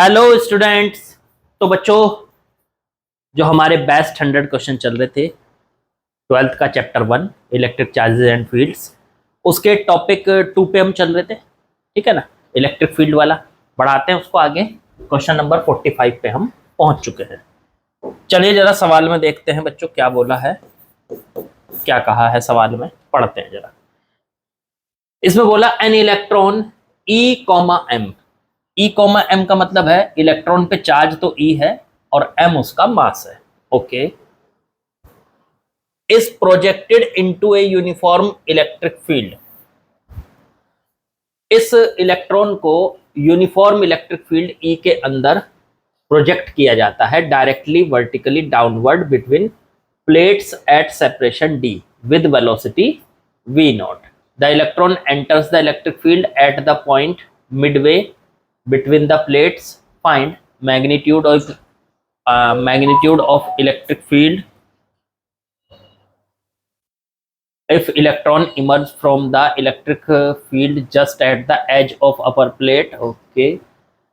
Hello students. तो बच्चों, जो हमारे बेस्ट 100 क्वेश्चन चल रहे थे 12th का chapter 1 electric charges and fields, उसके टॉपिक 2 पे हम चल रहे थे। ठीक है ना, इलेक्ट्रिक फील्ड वाला बढ़ाते हैं उसको आगे। क्वेश्चन नंबर 45 पे हम पहुंच चुके हैं। चलिए जरा सवाल में देखते हैं बच्चों क्या बोला है, क्या कहा है सवाल में, पढ़ते हैं जरा। इसमें बोला an electron E comma M. E comma M का मतलब है इलेक्ट्रॉन पे चार्ज तो ई है और एम उसका मास है। Okay, is projected into a uniform electric field. इस इलेक्ट्रॉन को यूनिफॉर्म इलेक्ट्रिक फील्ड ई के अंदर प्रोजेक्ट किया जाता है directly vertically downward between plates at separation D with velocity v nought. The electron enters the electric field at the point midway between the plates. Find magnitude of electric field if electron emerge from the electric field just at the edge of upper plate. Okay,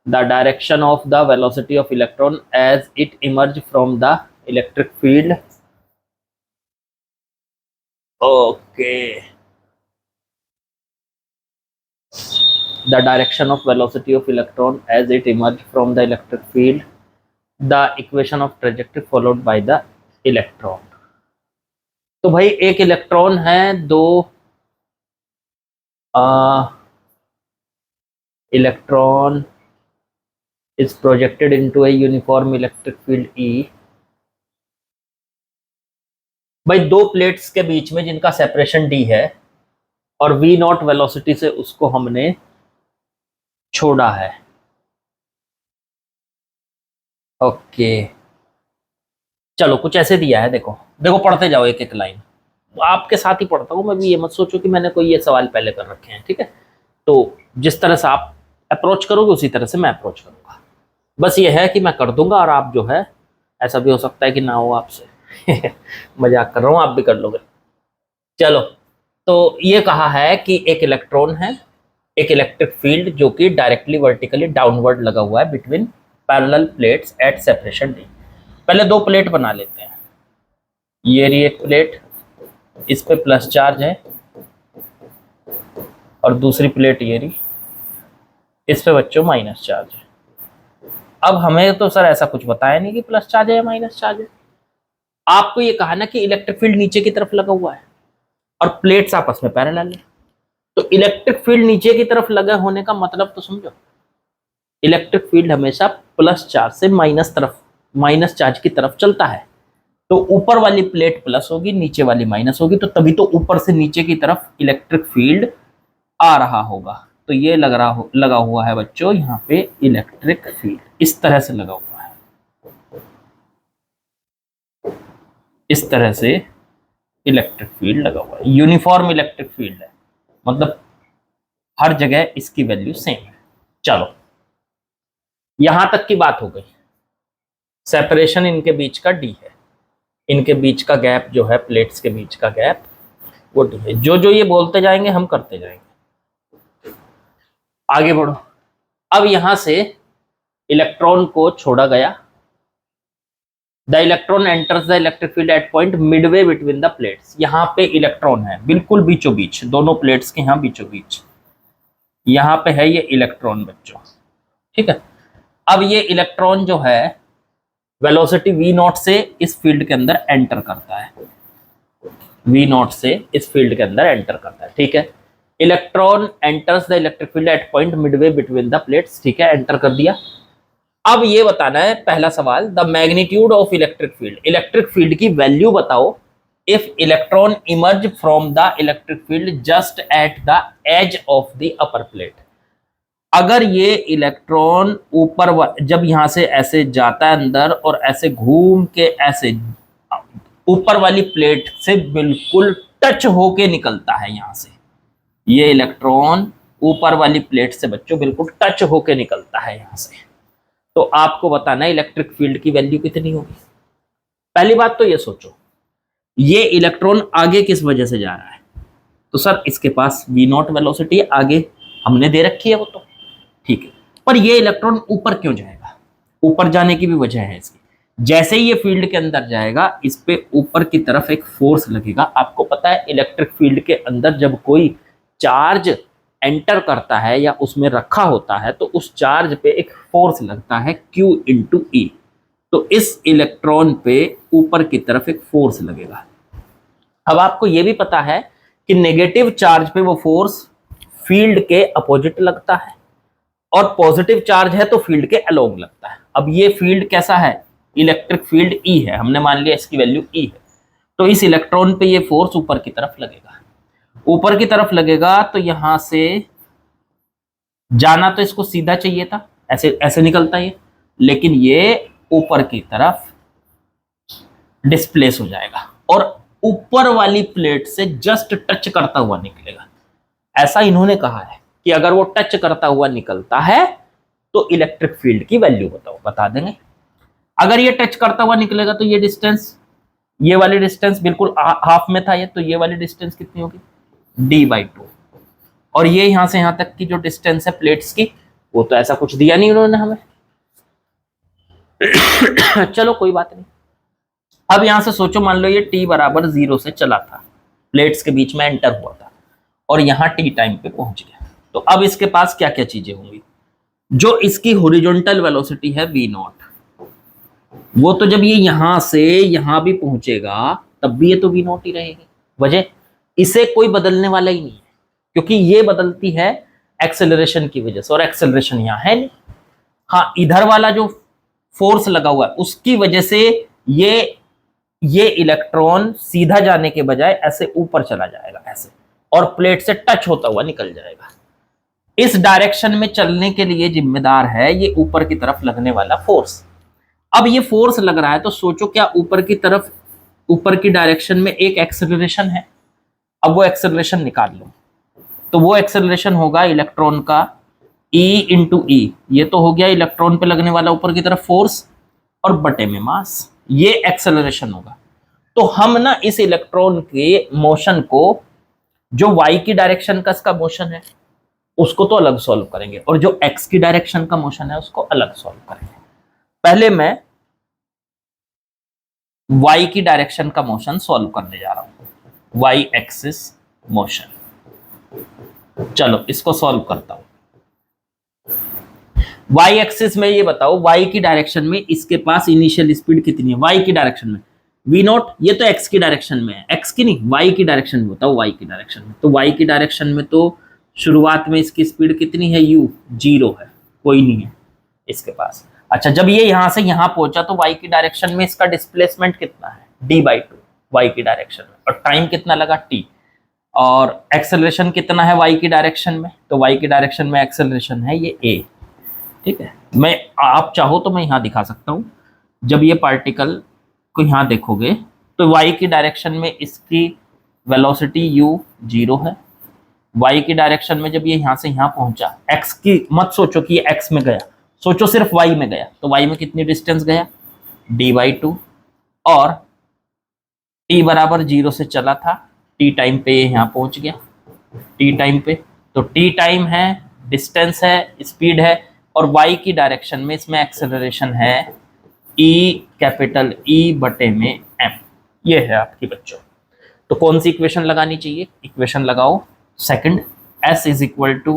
the direction of the velocity of electron as it emerge from the electric field. Okay, the direction of velocity of electron as it emerge from the electric field, the equation of trajectory followed by the electron. तो भाई एक electron है, दो electron is projected into a uniform electric field ई। भाई दो plates के बीच में जिनका सेपरेशन डी है और वी नॉट वेलोसिटी से उसको हमने छोड़ा है। ओके, चलो कुछ ऐसे दिया है, देखो देखो पढ़ते जाओ एक एक लाइन, आपके साथ ही पढ़ता हूँ मैं भी, ये मत सोचो कि मैंने कोई ये सवाल पहले कर रखे हैं। ठीक है, तो जिस तरह से आप अप्रोच करोगे उसी तरह से मैं अप्रोच करूंगा। बस ये है कि मैं कर दूंगा और आप जो है, ऐसा भी हो सकता है कि ना हो आपसे मजाक कर रहा हूँ, आप भी कर लोगे। चलो, तो ये कहा है कि एक इलेक्ट्रॉन है, एक इलेक्ट्रिक फील्ड जो कि डायरेक्टली वर्टिकली डाउनवर्ड लगा हुआ है between parallel plates at separation D. पहले दो प्लेट बना लेते हैं। ये रही एक प्लेट, इस पे प्लस चार्ज है, और दूसरी प्लेट ये रही, इस पे बच्चों माइनस चार्ज है। अब हमें तो सर ऐसा कुछ बताया नहीं कि प्लस चार्ज है या माइनस चार्ज है। आपको ये कहा ना कि इलेक्ट्रिक फील्ड नीचे की तरफ लगा हुआ है और प्लेट्स आपस में पैरेलल है, तो इलेक्ट्रिक फील्ड नीचे की तरफ लगा होने का मतलब तो समझो, इलेक्ट्रिक फील्ड हमेशा प्लस चार्ज से माइनस चार्ज की तरफ चलता है। तो ऊपर वाली प्लेट प्लस होगी, नीचे वाली माइनस होगी, तो तभी तो ऊपर से नीचे की तरफ इलेक्ट्रिक फील्ड आ रहा होगा। तो ये लगा हुआ है बच्चों यहाँ पे इलेक्ट्रिक फील्ड, इस तरह से लगा हुआ है, इस तरह से इलेक्ट्रिक फील्ड लगा हुआ है। यूनिफॉर्म इलेक्ट्रिक फील्ड है, मतलब हर जगह इसकी वैल्यू सेम है। चलो यहां तक की बात हो गई। सेपरेशन इनके बीच का डी है, इनके बीच का गैप जो है, प्लेट्स के बीच का गैप वो डी है। जो जो ये बोलते जाएंगे हम करते जाएंगे। आगे बढ़ो। अब यहां से इलेक्ट्रॉन को छोड़ा गया। The electron enters the electric field eight point Midway between the plates. यहाँ पे इलेक्ट्रॉन है बिल्कुल बीचों बीच, दोनों प्लेट्स के यहाँ बीचों बीच, यहाँ पे है ये इलेक्ट्रॉन बच्चों। ठीक है, अब ये इलेक्ट्रॉन जो है वेलोसिटी v नॉट से इस फील्ड के अंदर एंटर करता है, v नॉट से इस फील्ड के अंदर एंटर करता है। ठीक है, electron enters the electric field eight point Midway between the plates. ठीक है, एंटर कर दिया। अब ये बताना है पहला सवाल, the magnitude of electric field. Electric field की वैल्यू बताओ if electron emerge from the electric field just at the edge of the upper plate. अगर ये इलेक्ट्रॉन ऊपर जब यहां से ऐसे जाता है अंदर और ऐसे घूम के ऐसे ऊपर वाली प्लेट से बिल्कुल टच होके निकलता है, यहां से ये इलेक्ट्रॉन ऊपर वाली प्लेट से बच्चों बिल्कुल टच होके निकलता है यहां से, तो आपको बताना है इलेक्ट्रिक फील्ड की वैल्यू कितनी होगी। पहली बात तो ये सोचो, ये इलेक्ट्रॉन आगे किस वजह से जा रहा है, तो सर इसके पास वी नॉट वेलोसिटी आगे हमने दे रखी है वो तो ठीक है, पर ये इलेक्ट्रॉन ऊपर क्यों जाएगा? ऊपर जाने की भी वजह है इसकी। जैसे ही ये फील्ड के अंदर जाएगा, इस पे ऊपर की तरफ एक फोर्स लगेगा। आपको पता है इलेक्ट्रिक फील्ड के अंदर जब कोई चार्ज एंटर करता है या उसमें रखा होता है तो उस चार्ज पे एक फोर्स लगता है Q इंटू ई। तो इस इलेक्ट्रॉन पे ऊपर की तरफ एक फोर्स लगेगा। अब आपको यह भी पता है कि नेगेटिव चार्ज पे वो फोर्स फील्ड के अपोजिट लगता है और पॉजिटिव चार्ज है तो फील्ड के अलोंग लगता है। अब ये फील्ड कैसा है, इलेक्ट्रिक फील्ड ई है, हमने मान लिया इसकी वैल्यू ई है। तो इस इलेक्ट्रॉन पे ये फोर्स ऊपर की तरफ लगेगा। ऊपर की तरफ लगेगा तो यहां से जाना तो इसको सीधा चाहिए था, ऐसे ऐसे निकलता ये, लेकिन ये ऊपर की तरफ डिस्प्लेस हो जाएगा और ऊपर वाली प्लेट से जस्ट टच करता हुआ निकलेगा। ऐसा इन्होंने कहा है कि अगर वो टच करता हुआ निकलता है तो इलेक्ट्रिक फील्ड की वैल्यू बताओ, बता देंगे। अगर ये टच करता हुआ निकलेगा तो ये डिस्टेंस, ये वाली डिस्टेंस बिल्कुल हाफ में था ये, तो ये वाली डिस्टेंस कितनी होगी, d/2। और ये यहां से यहां तक की जो डिस्टेंस है प्लेट्स की, वो तो ऐसा कुछ दिया नहीं उन्होंने हमें। चलो कोई बात नहीं। अब यहां से सोचो, मान लो ये t बराबर 0 से चला था, प्लेट्स के बीच में एंटर हुआ था और यहां t टाइम पे पहुंच गया। तो अब इसके पास क्या क्या चीजें होंगी, जो इसकी हॉरिजॉन्टल वेलोसिटी है v0, वो तो जब ये यहां से यहां भी पहुंचेगा तब भी ये तो v0 ही रहेगी। वजह, इसे कोई बदलने वाला ही नहीं है, क्योंकि ये बदलती है एक्सेलरेशन की वजह से और एक्सेलरेशन यहां है नहीं। हाँ, इधर वाला जो फोर्स लगा हुआ है उसकी वजह से ये इलेक्ट्रॉन सीधा जाने के बजाय ऐसे ऊपर चला जाएगा ऐसे, और प्लेट से टच होता हुआ निकल जाएगा। इस डायरेक्शन में चलने के लिए जिम्मेदार है ये ऊपर की तरफ लगने वाला फोर्स। अब ये फोर्स लग रहा है तो सोचो, क्या ऊपर की तरफ, ऊपर की डायरेक्शन में एक एक्सेलरेशन है। अब वो एक्सेलरेशन निकाल लो, तो वो एक्सेलरेशन होगा इलेक्ट्रॉन का E इंटू ई। ये तो हो गया इलेक्ट्रॉन पे लगने वाला ऊपर की तरफ फोर्स और बटे में मास, ये एक्सेलरेशन होगा। तो हम ना इस इलेक्ट्रॉन के मोशन को, जो y की डायरेक्शन का इसका मोशन है उसको तो अलग सॉल्व करेंगे, और जो x की डायरेक्शन का मोशन है उसको अलग सॉल्व करेंगे। पहले मैं y की डायरेक्शन का मोशन सॉल्व करने जा रहा हूं, y एक्सिस मोशन। चलो इसको सॉल्व करता हूं। y एक्सिस में ये बताओ, y की डायरेक्शन में इसके पास इनिशियल स्पीड कितनी है, y की डायरेक्शन में v0, ये तो x की डायरेक्शन में है, x की नहीं y की डायरेक्शन में बताओ, y की डायरेक्शन में। तो y की डायरेक्शन में तो शुरुआत में इसकी स्पीड कितनी है, u 0 है, कोई नहीं है इसके पास। अच्छा, जब ये यहां से यहां पहुंचा तो y की डायरेक्शन में इसका डिस्प्लेसमेंट कितना है, d/2 y की डायरेक्शन में, और टाइम कितना लगा t, और एक्सेलरेशन कितना है y की डायरेक्शन में, तो y की डायरेक्शन में एक्सेलरेशन है ये a। ठीक है, मैं, आप चाहो तो मैं यहां दिखा सकता हूं। जब ये पार्टिकल को यहां देखोगे तो y की डायरेक्शन में इसकी वेलोसिटी u 0 है। y की डायरेक्शन में जब ये यहां से यहां पहुंचा, x की मत सोचो कि ये x में गया, सोचो सिर्फ y में गया, तो y में कितनी डिस्टेंस गया, d/2, और t बराबर 0 से चला था, t टाइम पे ये यहां पहुंच गया, t टाइम पे, तो t टाइम है, डिस्टेंस है, स्पीड है, और y की डायरेक्शन में इसमें एक्सेलरेशन है E, कैपिटल E बटे में m। ये है आपकी बच्चों। तो कौन सी इक्वेशन लगानी चाहिए, इक्वेशन लगाओ second, s is equal to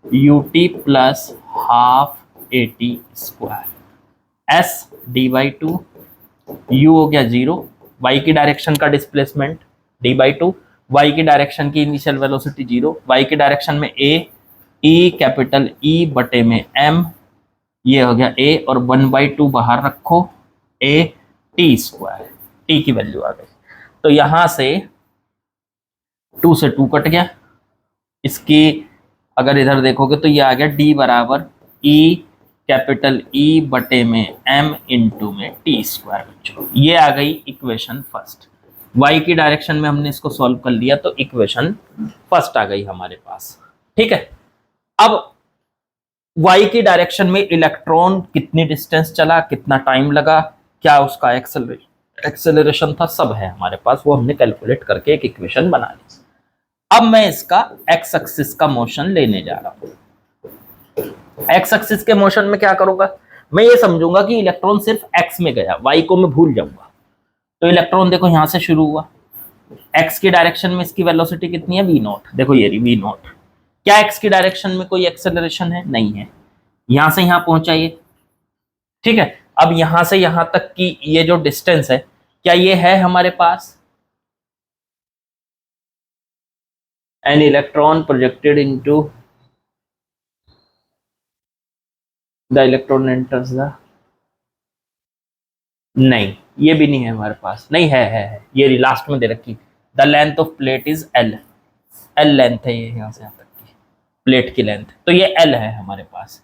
ut plus half at square, s d/2, u हो गया 0, y की डायरेक्शन का डिस्प्लेसमेंट d/2, y की डायरेक्शन की इनिशियल वेलोसिटी 0, y की डायरेक्शन में a, E कैपिटल E बटे में m, ये हो गया a, और 1/2 बाहर रखो, a t स्क्वायर, t की वैल्यू आ गई। तो यहां से 2 से 2 कट गया, इसकी अगर इधर देखोगे तो ये आ गया d बराबर E कैपिटल E बटे में m इंटू में t स्क्वायर। बच्चों ये आ गई इक्वेशन फर्स्ट। y की डायरेक्शन में हमने इसको सॉल्व कर लिया तो इक्वेशन फर्स्ट आ गई हमारे पास। ठीक है, अब y की डायरेक्शन में इलेक्ट्रॉन कितनी डिस्टेंस चला, कितना टाइम लगा, क्या उसका एक्सेलरेशन था, सब है हमारे पास, वो हमने कैलकुलेट करके एक इक्वेशन बना ली। अब मैं इसका x एक्सिस का मोशन लेने जा रहा हूं। x एक्सिस के मोशन में क्या करूंगा, मैं ये समझूंगा कि इलेक्ट्रॉन सिर्फ एक्स में गया, वाई को मैं भूल जाऊंगा। तो इलेक्ट्रॉन देखो यहां से शुरू हुआ, एक्स की डायरेक्शन में इसकी वेलोसिटी कितनी है, वी नॉट। देखो ये रही वी नॉट। क्या एक्स की डायरेक्शन में कोई एक्सेलरेशन है, नहीं है। यहां से यहां पहुंचा ये, ठीक है। अब यहां से यहां तक की ये जो डिस्टेंस है, क्या ये है हमारे पास? An electron projected into the electron enters the, नहीं ये भी नहीं है हमारे पास, नहीं है। ये लास्ट में दे रखी, the length of plate is L, L length है ये यहां से यहां तक की प्लेट की लेंथ, तो ये एल है हमारे पास,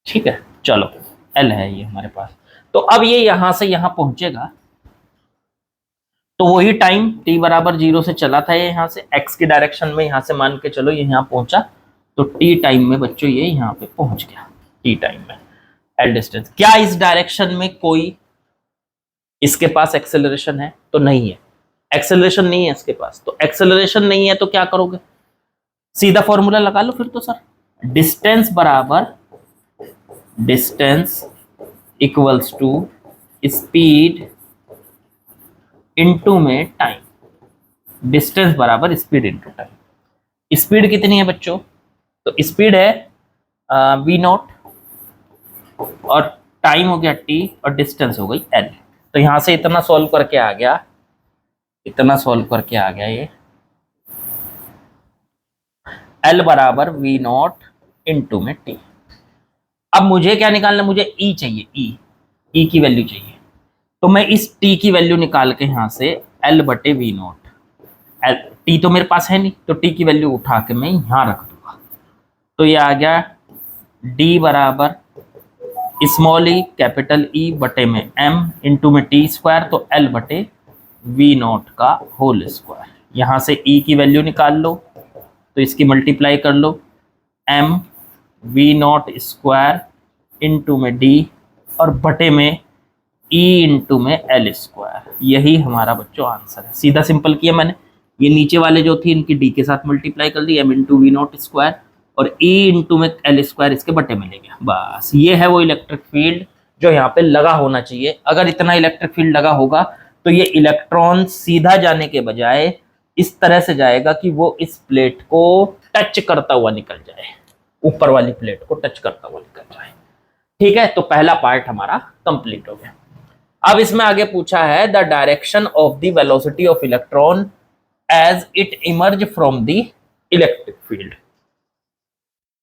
ठीक है। चलो एल है ये हमारे पास। तो अब ये यहां से यहां पहुंचेगा, तो वही टाइम t बराबर 0 से चला था ये यहां से x की डायरेक्शन में, यहां से मान के चलो ये यहां पहुंचा, तो t टाइम में बच्चों ये यहां पे पहुंच गया, t टाइम में l डिस्टेंस। क्या इस डायरेक्शन में कोई इसके पास एक्सेलरेशन है? तो नहीं है, एक्सेलरेशन नहीं है इसके पास। तो एक्सेलरेशन नहीं है तो क्या करोगे, सीधा फॉर्मूला लगा लो फिर तो सर, डिस्टेंस बराबर distance equals to speed into में टाइम, डिस्टेंस बराबर स्पीड इनटू टाइम। स्पीड कितनी है बच्चों? तो स्पीड है v नॉट, और टाइम हो गया t, और डिस्टेंस हो गई l। तो यहां से इतना सॉल्व करके आ गया, इतना सॉल्व करके आ गया ये l बराबर v नॉट इनटू में t। अब मुझे क्या निकालना, मुझे e चाहिए, e की वैल्यू चाहिए। तो मैं इस t की वैल्यू निकाल के यहां से l बटे वी नॉट, t तो मेरे पास है नहीं, तो t की वैल्यू उठा के मैं यहां रख दूंगा। तो ये आ गया d बराबर स्मॉल ई कैपिटल E बटे में m इंटू में t स्क्वायर, तो l बटे वी नॉट का होल स्क्वायर। यहां से e की वैल्यू निकाल लो, तो इसकी मल्टीप्लाई कर लो, m V naught square into में d, और बटे में e इंटू में एल स्क्वायर। यही हमारा बच्चों आंसर है। सीधा सिंपल किया मैंने, ये नीचे वाले जो थी इनकी d के साथ मल्टीप्लाई कर दी, m into V naught square, और e इंटू में एल स्क्वायर इसके बटे में ले गया। बस ये है वो इलेक्ट्रिक फील्ड जो यहाँ पे लगा होना चाहिए। अगर इतना इलेक्ट्रिक फील्ड लगा होगा तो ये इलेक्ट्रॉन सीधा जाने के बजाय इस तरह से जाएगा कि वो इस प्लेट को टच करता हुआ निकल जाए, ऊपर वाली प्लेट को टच करता हुआ निकल जाए, ठीक है। तो पहला पार्ट हमारा कंप्लीट हो गया। अब इसमें आगे पूछा है the direction of the velocity of electron as it emerge from the electric field.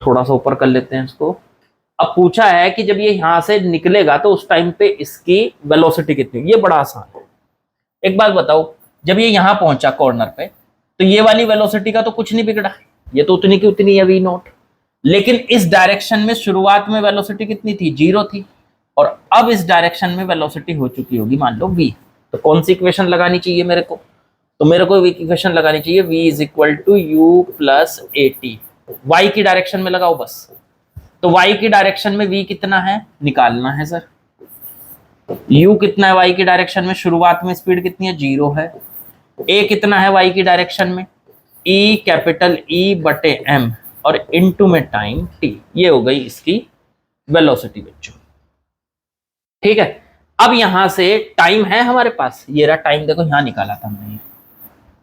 थोड़ा सा ऊपर कर लेते हैं इसको। अब पूछा है कि जब ये यहां से निकलेगा तो उस टाइम पे इसकी वेलोसिटी कितनी। ये बड़ा आसान है। एक बात बताओ, जब ये यहां पहुंचा कॉर्नर पे, तो ये वाली वेलोसिटी का तो कुछ नहीं बिगड़ा, ये तो उतनी की उतनी है वी नॉट। लेकिन इस डायरेक्शन में शुरुआत में वेलोसिटी कितनी थी, 0 थी, और अब इस डायरेक्शन में वेलोसिटी हो चुकी होगी मान लो v। तो कौन सी इक्वेशन लगानी चाहिए मेरे को, तो मेरे को इक्वेशन लगानी चाहिए v is equal to U plus A T. Y की डायरेक्शन में लगाओ बस। तो y की डायरेक्शन में v कितना है निकालना है सर, u कितना है y की डायरेक्शन में, शुरुआत में स्पीड कितनी है, 0 है। a कितना है y की डायरेक्शन में, e कैपिटल E बटे m, और इनटू में टाइम t। ये हो गई इसकी वेलोसिटी बच्चों, ठीक है। अब यहां से टाइम है हमारे पास, ये रहा टाइम, देखो यहां निकाला था हमने,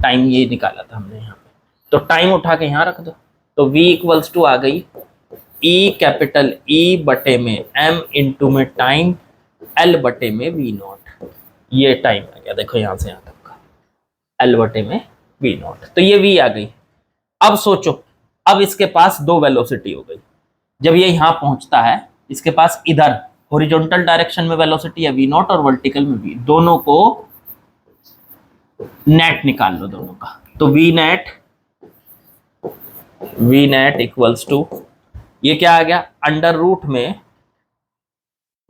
टाइम ये निकाला था हमने यहाँ पे, तो टाइम उठा के यहां रख दो। तो v इक्वल्स टू आ गई E कैपिटल E बटे में m इंटू में टाइम L बटे में वी नॉट। ये टाइम आ गया देखो यहां से यहां तक का, L बटे में वी नॉट। तो ये v आ गई। अब सोचो, अब इसके पास दो वेलोसिटी हो गई। जब ये यहां पहुंचता है, इसके पास इधर हॉरिजॉन्टल डायरेक्शन में वेलोसिटी है वी नॉट, और वर्टिकल में v, दोनों को नेट निकाल लो दोनों का। तो वी नेट इक्वल्स टू, ये क्या आ गया, अंडर रूट में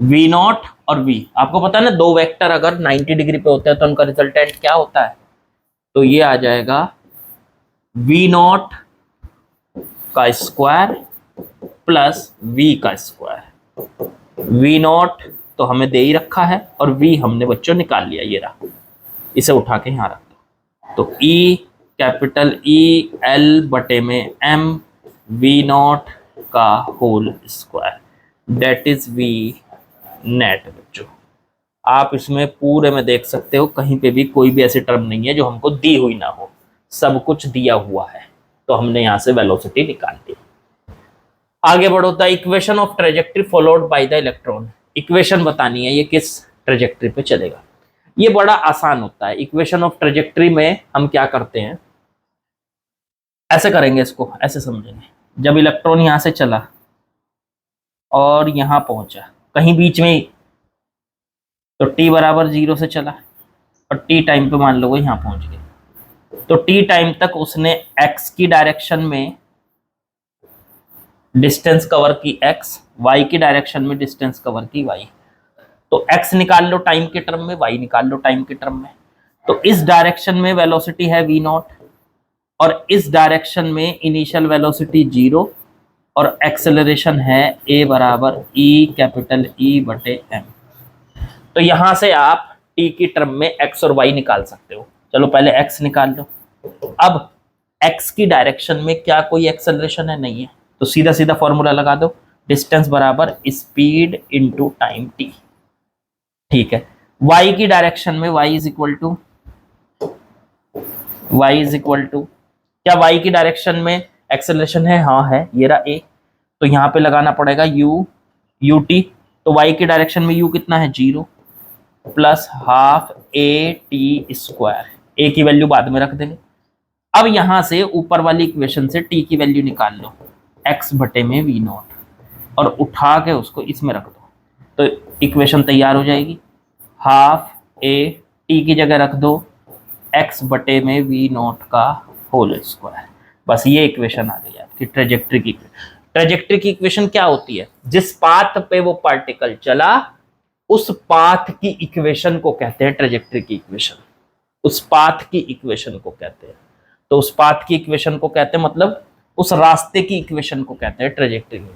वी नॉट और v। आपको पता है ना, दो वेक्टर अगर 90 डिग्री पे होते हैं तो उनका रिजल्टेंट क्या होता है, तो ये आ जाएगा वी नॉट का स्क्वायर प्लस v का स्क्वायर। वी नॉट तो हमें दे ही रखा है, और v हमने बच्चों निकाल लिया, ये रहा, इसे उठा के यहां रख दो। तो E कैपिटल E L बटे में m वी नॉट का whole square. That is V net. बच्चों आप इसमें पूरे में देख सकते हो, कहीं पे भी कोई भी ऐसी टर्म नहीं है जो हमको दी हुई ना हो, सब कुछ दिया हुआ है। तो हमने यहां से वेलोसिटी निकाल दी। आगे बढ़ो, the equation of trajectory followed by the electron. Equation बतानी है ये किस ट्रेजेक्ट्री पे चलेगा। ये बड़ा आसान होता है। इक्वेशन ऑफ ट्रेजेक्ट्री में हम क्या करते हैं, ऐसे करेंगे, इसको ऐसे समझेंगे। जब इलेक्ट्रॉन यहां से चला और यहां पहुंचा कहीं बीच में ही, तो t बराबर 0 से चला और t टाइम पे मान लो वो यहां पहुंच गया, तो t टाइम तक उसने x की डायरेक्शन में डिस्टेंस कवर की x, y की डायरेक्शन में डिस्टेंस कवर की y। तो x निकाल लो टाइम के टर्म में, y निकाल लो टाइम के टर्म में। तो इस डायरेक्शन में वेलोसिटी है v नॉट और इस डायरेक्शन में इनिशियल वेलोसिटी 0 और एक्सेलरेशन है a बराबर e कैपिटल E बटे m। तो यहां से आप t की टर्म में x और y निकाल सकते हो। चलो पहले x निकाल लो। अब x की डायरेक्शन में क्या कोई एक्सेलरेशन है? नहीं है, तो सीधा सीधा फॉर्मूला लगा दो, डिस्टेंस बराबर स्पीड इनटू टाइम t। ठीक है, y की डायरेक्शन में y इज इक्वल टू क्या y की डायरेक्शन में एक्सेलरेशन है? हाँ है, ये रहा a। तो यहां पे लगाना पड़ेगा ut। तो y की डायरेक्शन में u कितना है? 0 plus half a t square. a की वैल्यू बाद में रख देंगे। अब यहां से ऊपर वाली इक्वेशन से t की वैल्यू निकाल लो, x बटे में v नॉट, और उठा के उसको इसमें रख दो, तो इक्वेशन तैयार हो जाएगी। हाफ a t की जगह रख दो x बटे में v नॉट का होल स्क्वायर। बस ये इक्वेशन आ गई आपकी ट्रेजेक्ट्री की। ट्रेजेक्ट्री की इक्वेशन क्या होती है? जिस पाथ पे वो पार्टिकल चला उस पाथ की इक्वेशन को कहते हैं ट्रेजेक्ट्री की इक्वेशन। उस पाथ की इक्वेशन को कहते हैं, तो उस पाथ की इक्वेशन को कहते हैं, मतलब उस रास्ते की इक्वेशन को कहते हैं ट्रेजेक्ट्री में।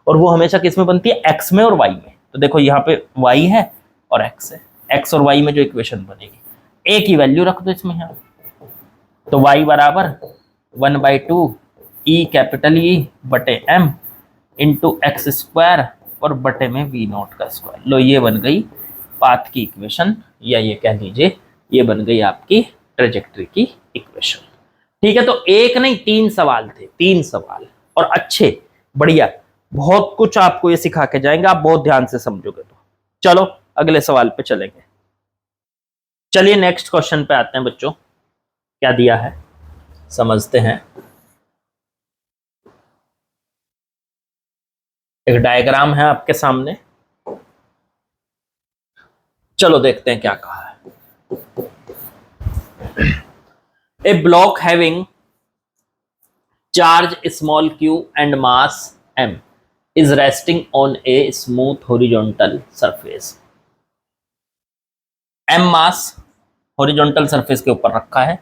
और वो हमेशा किस में बनती है? x में और y में। तो देखो यहाँ पे y है और x है, x और y में जो इक्वेशन बनेगी, a की वैल्यू रख दो इसमें यहाँ। तो y बराबर 1/2 e कैपिटल E बटे m इंटू एक्स स्क्वायर और बटे में v नॉट का स्क्वायर। लो ये बन गई पाथ की इक्वेशन, या ये कह लीजिए ये बन गई आपकी ट्रेजेक्ट्री की इक्वेशन। ठीक है, तो एक नहीं 3 सवाल थे, 3 सवाल, और अच्छे, बढ़िया, बहुत कुछ आपको ये सिखा के जाएंगे, आप बहुत ध्यान से समझोगे तो। चलो अगले सवाल पे चलेंगे। चलिए नेक्स्ट क्वेश्चन पे आते हैं बच्चों। क्या दिया है समझते हैं। एक डायग्राम है आपके सामने, चलो देखते हैं क्या कहा है। A block having charge small q and mass m is resting on a smooth horizontal surface। m mass horizontal surface के ऊपर रखा है,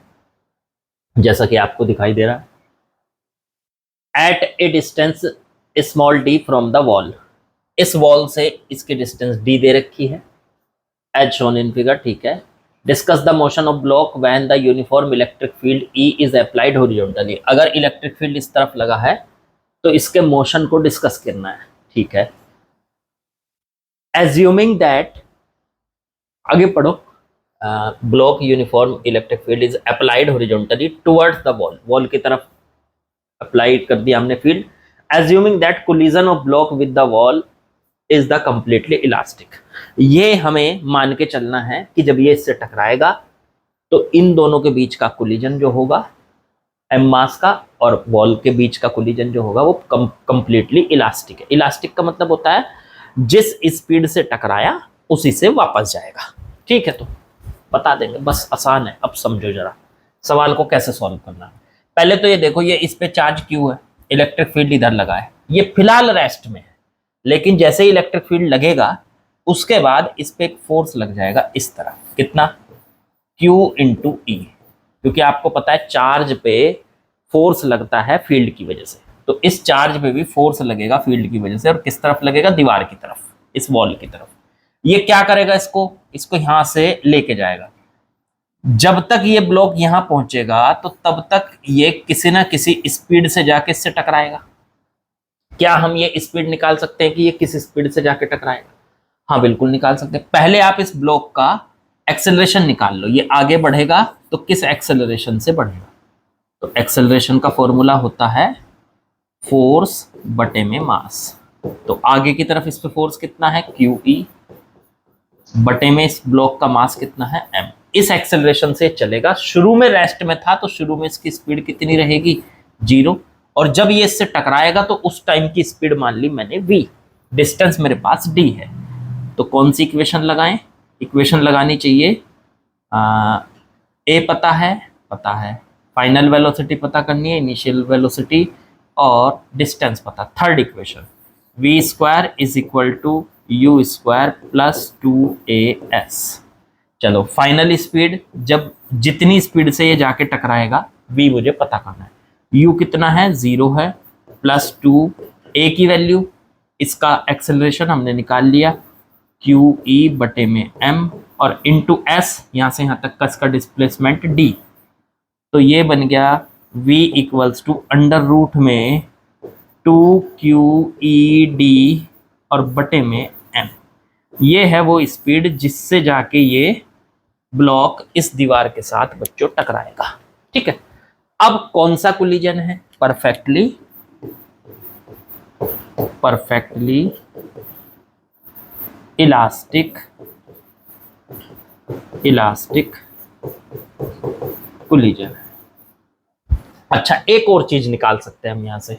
जैसा कि आपको दिखाई दे रहा है। At a distance small d from the wall. इस वॉल से इसकी डिस्टेंस d दे रखी है, एज शोन इन फिगर। ठीक है, discuss the motion of block when the uniform electric field E is applied horizontally. अगर इलेक्ट्रिक फील्ड इस तरफ लगा है तो इसके मोशन को डिस्कस करना है। ठीक है, एज्यूमिंग दैट, आगे पढ़ो, block uniform electric field is applied horizontally towards the wall. Wall की तरफ अप्लाइड कर दिया हमने field. Assuming that collision of block with the wall is the completely elastic. ये हमें मान के चलना है कि जब ये इससे टकराएगा तो इन दोनों के बीच का कोलिजन जो होगा एम मास का और वॉल के बीच का कोलिजन जो होगा वो कंप्लीटली इलास्टिक है। इलास्टिक का मतलब होता है जिस स्पीड से टकराया उसी से वापस जाएगा। ठीक है, तो बता देंगे, बस आसान है। अब समझो जरा सवाल को कैसे सॉल्व करना है। पहले तो ये देखो, ये इस पे चार्ज क्यों है, इलेक्ट्रिक फील्ड इधर लगा है, ये फिलहाल रेस्ट में है, लेकिन जैसे ही इलेक्ट्रिक फील्ड लगेगा उसके बाद इस पे एक फोर्स लग जाएगा इस तरह। कितना? Q इंटू E, क्योंकि आपको पता है चार्ज पे फोर्स लगता है फील्ड की वजह से, तो इस चार्ज पे भी फोर्स लगेगा फील्ड की वजह से। और किस तरफ लगेगा? दीवार की तरफ, इस वॉल की तरफ। ये क्या करेगा? इसको यहां से लेके जाएगा। जब तक ये ब्लॉक यहां पहुंचेगा तो तब तक ये किसी ना किसी स्पीड से जाके इससे टकराएगा। क्या हम ये स्पीड निकाल सकते हैं कि ये किस स्पीड से जाके टकराएगा? हाँ बिल्कुल निकाल सकते हैं। पहले आप इस ब्लॉक का एक्सेलरेशन निकाल लो, ये आगे बढ़ेगा तो किस एक्सेलरेशन से बढ़ेगा? तो एक्सेलरेशन का फॉर्मूला होता है फोर्स बटे में मास। तो आगे की तरफ इस पे फोर्स कितना है? QE बटे में इस ब्लॉक का मास कितना है? M। इस एक्सेलरेशन से चलेगा, शुरू में रेस्ट में था तो शुरू में इसकी स्पीड कितनी रहेगी? 0। और जब ये इससे टकराएगा तो उस टाइम की स्पीड मान ली मैंने v, डिस्टेंस मेरे पास d है। तो कौन सी इक्वेशन लगाएं? इक्वेशन लगानी चाहिए a पता है, फाइनल वेलोसिटी पता करनी है, इनिशियल वेलोसिटी और डिस्टेंस पता। Third equation v square is equal to u square plus 2as। चलो फाइनल स्पीड, जब जितनी स्पीड से ये जाके टकराएगा v मुझे पता करना है। u कितना है? 0 है, प्लस 2 a की वैल्यू, इसका एक्सेलरेशन हमने निकाल लिया QE बटे में m और इंटू s, यहाँ से यहाँ तक का इसका डिस्प्लेसमेंट d। तो ये बन गया v equals to under root में 2QED और बटे में m। ये है वो स्पीड जिससे जाके ये ब्लॉक इस दीवार के साथ बच्चों टकराएगा। ठीक है, अब कौन सा कोलिजन है? Perfectly elastic collision. अच्छा, एक और चीज निकाल सकते हैं हम यहां से।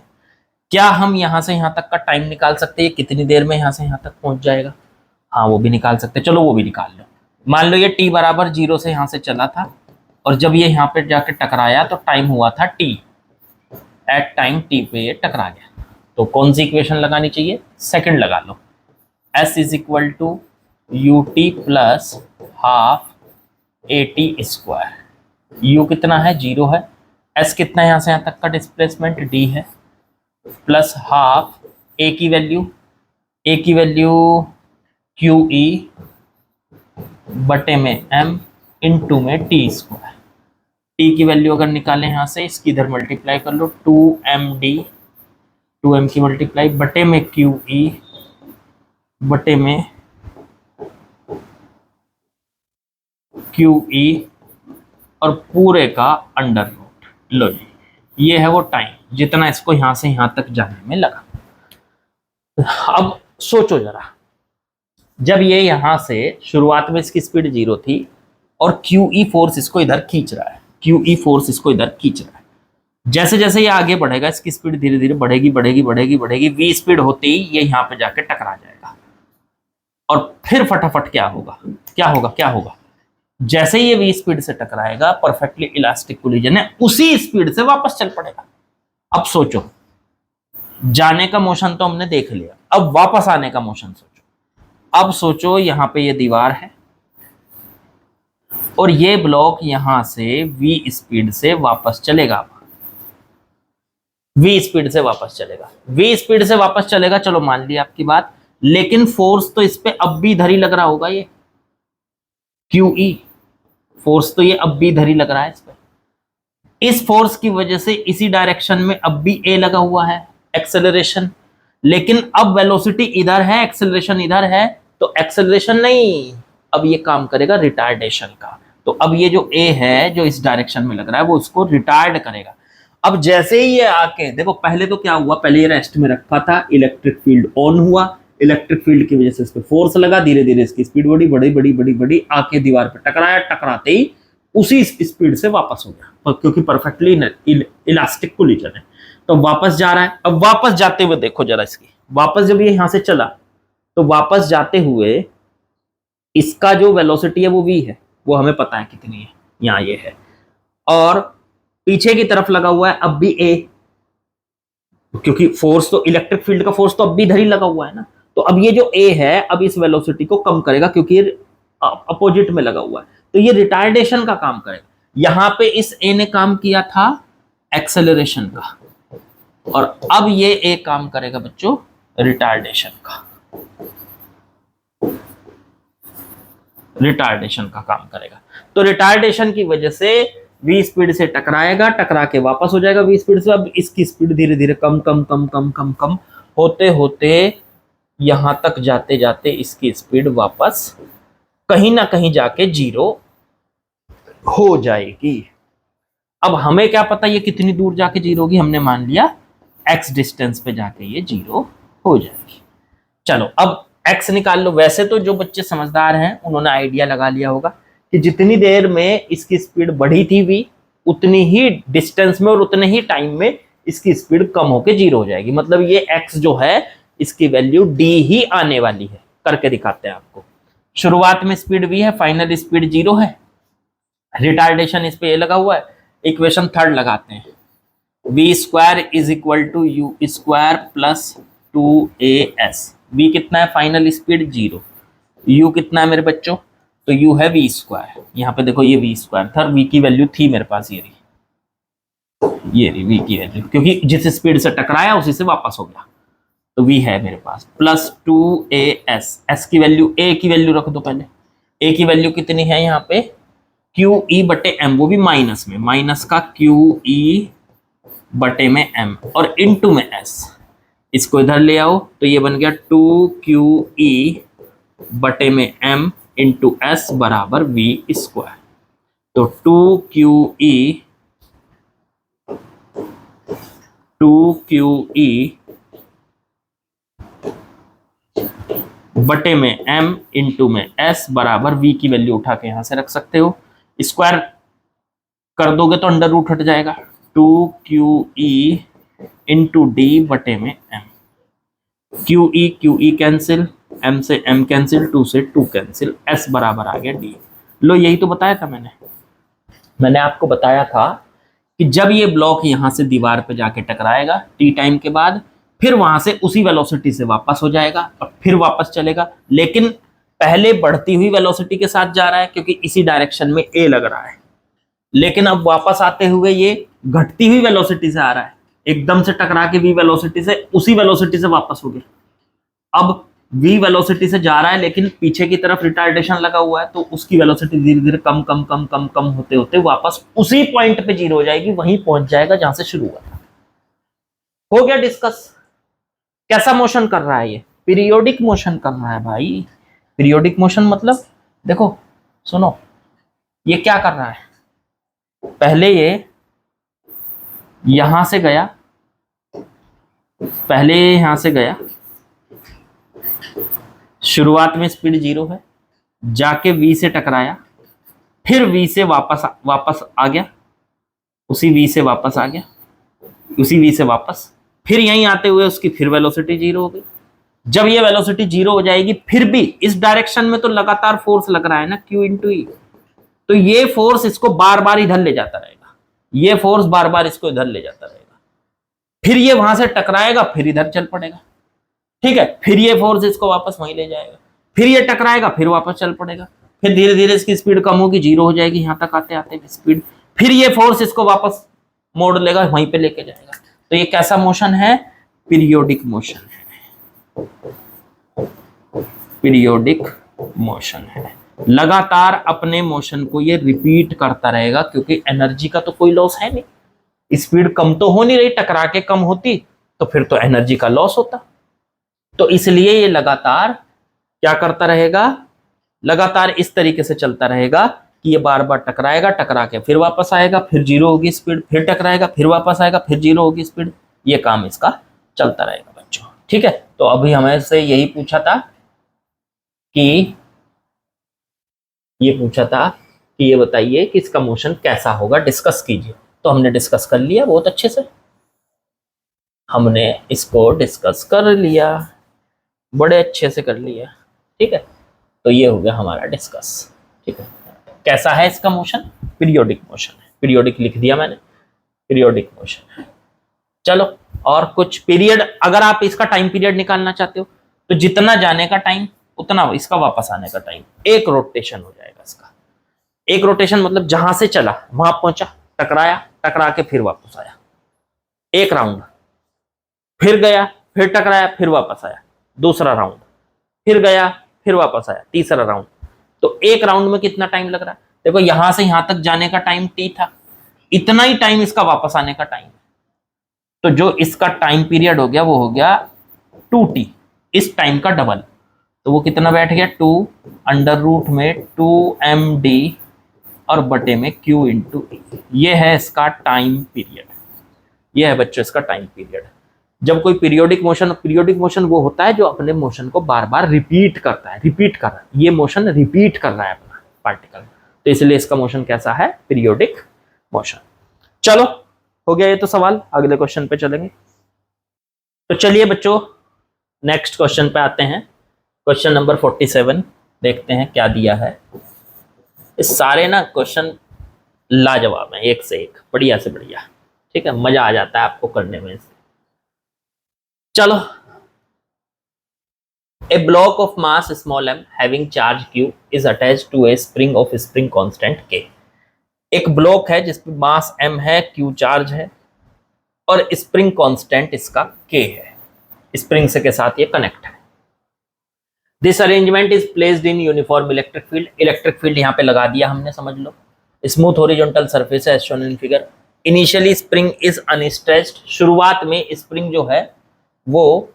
क्या हम यहां से यहां तक का टाइम निकाल सकते हैं? कितनी देर में यहां से यहां तक पहुंच जाएगा? हाँ वो भी निकाल सकते हैं। चलो वो भी निकाल लो। मान लो ये t बराबर 0 से यहां से चला था और जब ये यहाँ पे जाके टकराया तो टाइम हुआ था t, एट टाइम t पे ये टकरा गया। तो कौन सी इक्वेशन लगानी चाहिए? सेकंड लगा लो। s is equal to ut plus half at square. u कितना है? 0 है। s कितना है? यहाँ से यहाँ तक का डिस्प्लेसमेंट d है, प्लस हाफ a की वैल्यू QE बटे में m इंटू में t स्क्वायर। t की वैल्यू अगर निकालें यहाँ से, इसकी इधर मल्टीप्लाई कर लो, 2md, 2m की मल्टीप्लाई बटे में QE बटे में QE और पूरे का अंडर रूट। लो ये है वो टाइम जितना इसको यहां से यहां तक जाने में लगा। अब सोचो जरा, जब ये यहां से शुरुआत में इसकी स्पीड 0 थी और QE फोर्स इसको इधर खींच रहा है, जैसे जैसे ये आगे बढ़ेगा इसकी स्पीड धीरे धीरे बढ़ेगी, v स्पीड होते ही ये यहाँ पे जाके टकरा जाएगा। और फिर फटाफट क्या होगा? जैसे ही ये v स्पीड से टकराएगा, परफेक्टली इलास्टिक कोलिजन है, उसी स्पीड से वापस चल पड़ेगा। अब सोचो, जाने का मोशन तो हमने देख लिया, अब वापस आने का मोशन सोचो। अब सोचो यहां पे ये दीवार है और ये ब्लॉक यहां से v स्पीड से वापस चलेगा। v स्पीड से वापस चलेगा, चलो मान लिया आपकी बात, लेकिन फोर्स तो इस पे अब भी इधर ही लग रहा होगा। ये QE फोर्स तो ये अब भी इधर ही लग रहा है इस पे। इस फोर्स की वजह से इसी डायरेक्शन में अब भी a लगा हुआ है, एक्सेलरेशन। लेकिन अब वेलोसिटी इधर है, एक्सेलरेशन इधर है, तो एक्सेलरेशन नहीं, अब ये काम करेगा रिटार्डेशन का। तो अब ये जो a है जो इस डायरेक्शन में लग रहा है वो इसको रिटार्ड करेगा। अब जैसे ही ये आके देखो, पहले तो क्या हुआ, पहले ये रेस्ट में रखा था, इलेक्ट्रिक फील्ड ऑन हुआ, इलेक्ट्रिक फील्ड की वजह से इस पे फोर्स लगा, धीरे धीरे इसकी स्पीड बढ़ी, आके दीवार पे टकराया, टकराते ही उसी स्पीड से वापस हो गया, क्योंकि परफेक्टली इलास्टिक कोलिजन है। तो वापस जा रहा है। अब वापस जाते हुए देखो जरा इसकी, वापस जब ये यहां से चला तो वापस जाते हुए इसका जो वेलोसिटी है वो v है, वो हमें पता है कितनी है, यहाँ ये है, और पीछे की तरफ लगा हुआ है अब भी a, क्योंकि फोर्स तो इलेक्ट्रिक फील्ड का फोर्स तो अब भी इधर ही लगा हुआ है ना। तो अब ये जो a है अब इस वेलोसिटी को कम करेगा, क्योंकि ये अपोजिट में लगा हुआ है, तो ये रिटार्डेशन का काम करेगा। यहां पे इस a ने काम किया था एक्सेलरेशन का, और अब ये a काम करेगा बच्चों रिटार्डेशन का काम करेगा। तो रिटार्डेशन की वजह से v स्पीड से टकराएगा, टकरा के वापस हो जाएगा v स्पीड से। अब इसकी स्पीड धीरे धीरे कम होते होते यहां तक जाते जाते इसकी स्पीड वापस कहीं ना कहीं जाके 0 हो जाएगी। अब हमें क्या पता ये कितनी दूर जाके 0 होगी, हमने मान लिया x डिस्टेंस पे जाके ये 0 हो जाएगी। चलो अब x निकाल लो। वैसे तो जो बच्चे समझदार हैं उन्होंने आइडिया लगा लिया होगा कि जितनी देर में इसकी स्पीड बढ़ी थी v, उतनी ही डिस्टेंस में और उतने ही टाइम में इसकी स्पीड कम होके 0 हो जाएगी। मतलब ये x जो है इसकी वैल्यू d ही आने वाली है। करके दिखाते हैं आपको। शुरुआत में स्पीड v है, फाइनल स्पीड 0 है। रिटार्डेशन इस पे ये लगा हुआ है। इक्वेशन थर्ड लगाते हैं, v square is equal to U square plus 2as। v कितना है, फाइनल स्पीड 0। u कितना है मेरे बच्चों, तो u है v स्क्वायर। यहाँ पे देखो ये v स्क्वायर था, v की वैल्यू थी मेरे पास, ये रही v की वैल्यू, क्योंकि जिस स्पीड से टकराया उसी से वापस हो गया, तो v है मेरे पास प्लस 2as। s की वैल्यू, a की वैल्यू रख दो पहले। a की वैल्यू कितनी है यहाँ पे, क्यू ई बटे एम, वो भी माइनस में, माइनस का क्यू ई बटे में एम और इनटू में एस। इसको इधर ले आओ तो ये बन गया 2QE बटे में एम इंटू एस बराबर वी स्क्वायर। तो 2QE बटे में m इंटू में s बराबर v की वैल्यू उठा के यहां से रख सकते हो। स्क्वायर कर दोगे तो अंडर रूट हट जाएगा, 2QE इंटू डी बटे में m। QE कैंसिल, m से m कैंसिल, 2 से 2 कैंसिल, s बराबर आ गया d। लो यही तो बताया था मैंने आपको बताया था कि जब ये ब्लॉक यहां से दीवार पे जाके टकराएगा t टाइम के बाद, फिर वहां से उसी वेलोसिटी से वापस हो जाएगा और फिर वापस चलेगा, लेकिन पहले बढ़ती हुई वेलोसिटी के साथ जा रहा है क्योंकि इसी डायरेक्शन में a लग रहा है। लेकिन अब वापस आते हुए ये घटती हुई वेलोसिटी से आ रहा है, एकदम से टकरा के v वेलोसिटी से उसी वेलोसिटी से वापस हो गया। अब v वेलोसिटी से जा रहा है लेकिन पीछे की तरफ रिटार्डेशन लगा हुआ है, तो उसकी वेलोसिटी धीरे धीरे कम कम कम कम कम होते होते वापस उसी पॉइंट पे 0 हो जाएगी, वहीं पहुंच जाएगा जहां से शुरू हुआ था। हो गया डिस्कस। कैसा मोशन कर रहा है ये, पीरियोडिक मोशन कर रहा है भाई। पीरियोडिक मोशन मतलब देखो सुनो, ये क्या कर रहा है, पहले ये यहां से गया, पहले यहां से गया, शुरुआत में स्पीड 0 है, जाके v से टकराया, फिर v से वापस आ गया, उसी v से वापस आ गया, उसी v से वापस, फिर यहीं आते हुए उसकी फिर वेलोसिटी 0 हो गई। जब ये वेलोसिटी 0 हो जाएगी, फिर भी इस डायरेक्शन में तो लगातार फोर्स लग रहा है ना, Q इंटू ई, तो ये फोर्स इसको बार बार इधर ले जाता रहेगा, ये फोर्स बार बार इसको इधर ले जाता रहेगा, फिर ये वहां से टकराएगा, फिर इधर चल पड़ेगा, ठीक है, फिर ये फोर्स इसको वापस वहीं ले जाएगा, फिर ये टकराएगा, फिर वापस चल पड़ेगा, फिर धीरे धीरे इसकी स्पीड कम होगी, 0 हो जाएगी यहां तक आते आते स्पीड, फिर ये फोर्स इसको वापस मोड़ लेगा, वहीं पे लेके जाएगा। तो ये कैसा मोशन है, पीरियोडिक मोशन है, पीरियोडिक मोशन है। लगातार अपने मोशन को ये रिपीट करता रहेगा, क्योंकि एनर्जी का तो कोई लॉस है नहीं, स्पीड कम तो हो नहीं रही, टकरा के कम होती तो फिर तो एनर्जी का लॉस होता। तो इसलिए ये लगातार क्या करता रहेगा, लगातार इस तरीके से चलता रहेगा कि ये बार बार टकराएगा, टकरा के फिर वापस आएगा, फिर 0 होगी स्पीड, फिर टकराएगा, फिर वापस आएगा, फिर 0 होगी स्पीड, ये काम इसका चलता रहेगा बच्चों, ठीक है। तो अभी हमें से यही पूछा था कि ये बताइए कि इसका मोशन कैसा होगा, डिस्कस कीजिए। तो हमने डिस्कस कर लिया बहुत अच्छे से, हमने इसको डिस्कस कर लिया, बड़े अच्छे से कर लिया, ठीक है। तो ये हो गया हमारा डिस्कस, ठीक है। कैसा है इसका मोशन, पीरियोडिक मोशन है, पीरियोडिक लिख दिया मैंने, पीरियोडिक मोशन है। चलो और कुछ पीरियड, अगर आप इसका टाइम पीरियड निकालना चाहते हो तो जितना जाने का टाइम उतना इसका वापस आने का टाइम, एक रोटेशन हो जाएगा इसका। एक रोटेशन मतलब जहां से चला वहां पहुंचा, टकराया, टकरा के फिर वापस आया, एक राउंड, फिर गया, फिर टकराया, फिर वापस आया, दूसरा राउंड, फिर गया, फिर वापस आया, तीसरा राउंड। तो एक राउंड में कितना टाइम लग रहा है, देखो यहां से यहां तक जाने का टाइम t था, इतना ही टाइम इसका वापस आने का टाइम। तो जो इसका टाइम पीरियड हो गया वो हो गया 2t, इस टाइम का डबल, तो वो कितना बैठ गया 2 अंडर रूट में 2md और बटे में q इंटू ई। ये है इसका टाइम पीरियड, ये है बच्चों इसका टाइम पीरियड। जब कोई पीरियोडिक मोशन वो होता है जो अपने मोशन को बार बार रिपीट करता है, रिपीट कर रहा है, ये मोशन रिपीट कर रहा है अपना पार्टिकल, तो इसलिए इसका मोशन कैसा है, पीरियोडिक मोशन। चलो हो गया ये तो सवाल, अगले क्वेश्चन पे चलेंगे। तो चलिए बच्चों नेक्स्ट क्वेश्चन पे आते हैं, क्वेश्चन नंबर 47, देखते हैं क्या दिया है। इस सारे ना क्वेश्चन लाजवाब हैं, एक से एक बढ़िया से बढ़िया, ठीक है, मजा आ जाता है आपको करने में। चलो, a block of mass small m having charge q is attached to a spring of spring constant k। एक ब्लॉक है जिसपे मास m है, q चार्ज है और स्प्रिंग कांस्टेंट इसका k है, स्प्रिंग से के साथ ये कनेक्ट है। This arrangement is placed in uniform electric field, electric field यहाँ पे लगा दिया हमने, समझ लो। स्मूथ हॉरिजॉन्टल सरफेस है as shown in figure. Initially spring is unstretched, शुरुआत में स्प्रिंग जो है वो